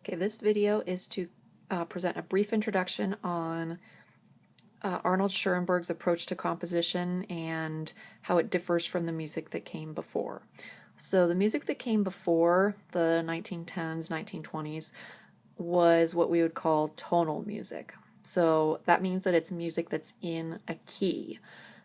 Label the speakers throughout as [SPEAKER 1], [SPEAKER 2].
[SPEAKER 1] Okay, this video is to present a brief introduction on Arnold Schoenberg's approach to composition and how it differs from the music that came before. So the music that came before the 1910s, 1920s was what we would call tonal music. So that means that it's music that's in a key.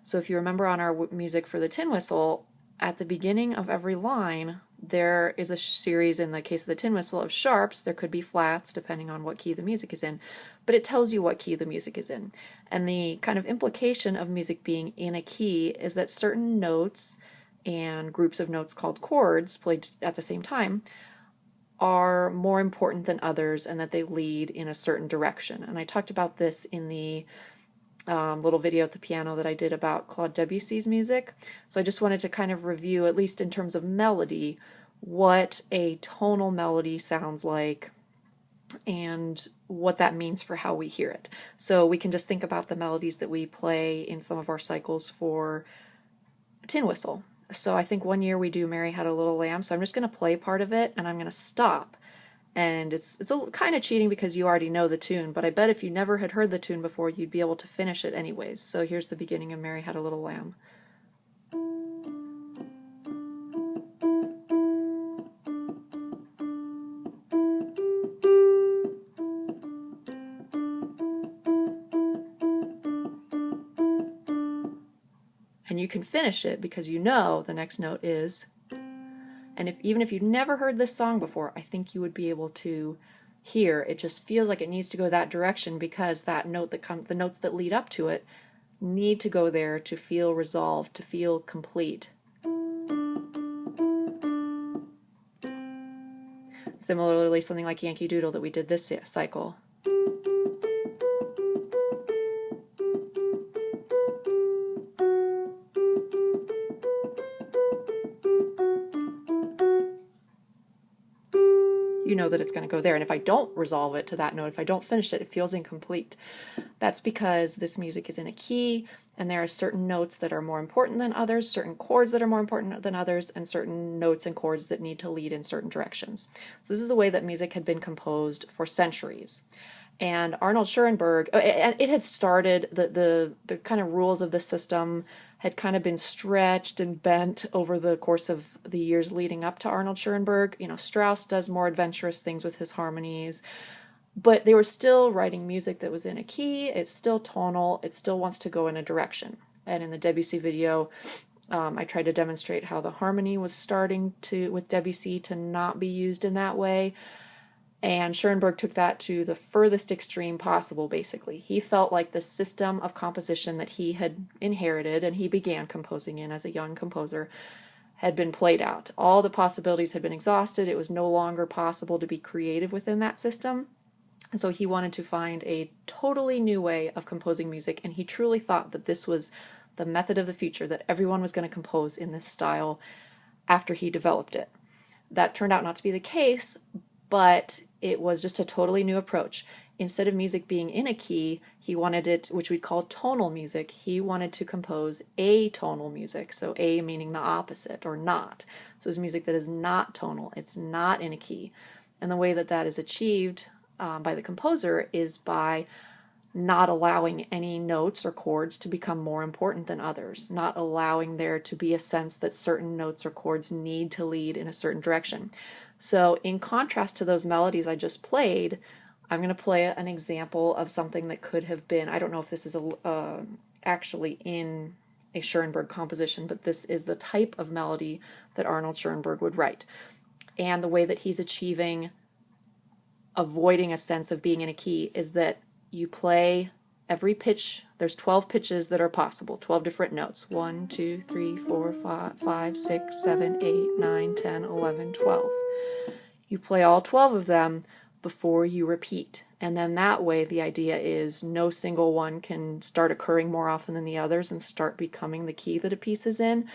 [SPEAKER 1] So if you remember on our music for the tin whistle, at the beginning of every line, there is a series, in the case of the tin whistle, of sharps. There could be flats depending on what key the music is in, but it tells you what key the music is in. And the kind of implication of music being in a key is that certain notes and groups of notes called chords played at the same time are more important than others and that they lead in a certain direction. And I talked about this in the little video at the piano that I did about Claude Debussy's music. So I just wanted to kind of review, at least in terms of melody, what a tonal melody sounds like and what that means for how we hear it. So we can just think about the melodies that we play in some of our cycles for a tin whistle. So I think one year we do Mary Had a Little Lamb, so I'm just going to play part of it and I'm going to stop. And it's a kind of cheating because you already know the tune, but I bet if you never had heard the tune before, you'd be able to finish it anyways. So here's the beginning of Mary Had a Little Lamb. And you can finish it because you know the next note is. And even if you've never heard this song before, I think you would be able to hear. It just feels like it needs to go that direction because that note the notes that lead up to it need to go there to feel resolved, to feel complete. Similarly, something like Yankee Doodle that we did this cycle. You know that it's going to go there. And if I don't resolve it to that note, if I don't finish it, it feels incomplete. That's because this music is in a key, and there are certain notes that are more important than others, certain chords that are more important than others, and certain notes and chords that need to lead in certain directions. So this is the way that music had been composed for centuries. And Arnold Schoenberg, it had started, the kind of rules of the system had kind of been stretched and bent over the course of the years leading up to Arnold Schoenberg. You know, Strauss does more adventurous things with his harmonies, but they were still writing music that was in a key. It's still tonal. It still wants to go in a direction. And in the Debussy video, I tried to demonstrate how the harmony was starting to, with Debussy, to not be used in that way. And Schoenberg took that to the furthest extreme possible, basically. He felt like the system of composition that he had inherited and he began composing in as a young composer had been played out. All the possibilities had been exhausted. It was no longer possible to be creative within that system. And so he wanted to find a totally new way of composing music, and he truly thought that this was the method of the future, that everyone was going to compose in this style after he developed it. That turned out not to be the case, but it was just a totally new approach. Instead of music being in a key, he wanted it, which we'd call tonal music, he wanted to compose atonal music. So a meaning the opposite, or not. So it's music that is not tonal, it's not in a key. And the way that that is achieved by the composer is by not allowing any notes or chords to become more important than others, not allowing there to be a sense that certain notes or chords need to lead in a certain direction. So in contrast to those melodies I just played, I'm going to play an example of something that could have been, I don't know if this is actually in a Schoenberg composition, but this is the type of melody that Arnold Schoenberg would write. And the way that he's avoiding a sense of being in a key is that you play every pitch. There's 12 pitches that are possible, 12 different notes. 1, 2, 3, 4, 5, 6, 7, 8, 9, 10, 11, 12. You play all 12 of them before you repeat. And then that way the idea is no single one can start occurring more often than the others and start becoming the key that a piece is in.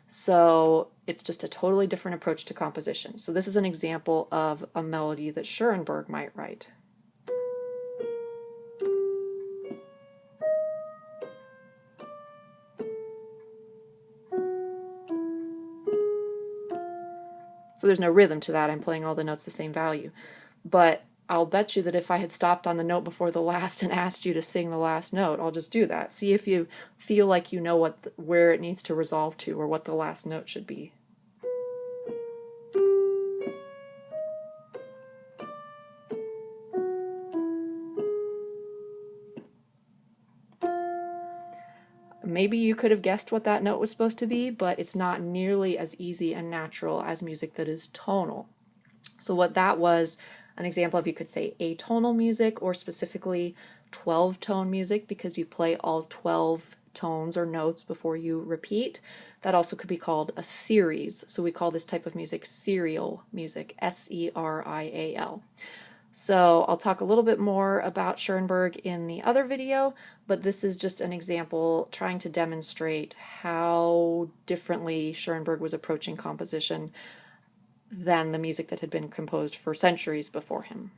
[SPEAKER 1] So it's just a totally different approach to composition. So this is an example of a melody that Schoenberg might write. So there's no rhythm to that. I'm playing all the notes the same value. But I'll bet you that if I had stopped on the note before the last and asked you to sing the last note, I'll just do that. See if you feel like you know where it needs to resolve to or what the last note should be. Maybe you could have guessed what that note was supposed to be, but it's not nearly as easy and natural as music that is tonal. So what that was, an example of, you could say atonal music, or specifically 12-tone music, because you play all 12 tones or notes before you repeat. That also could be called a series. So we call this type of music serial music, S-E-R-I-A-L. So I'll talk a little bit more about Schoenberg in the other video, but this is just an example trying to demonstrate how differently Schoenberg was approaching composition than the music that had been composed for centuries before him.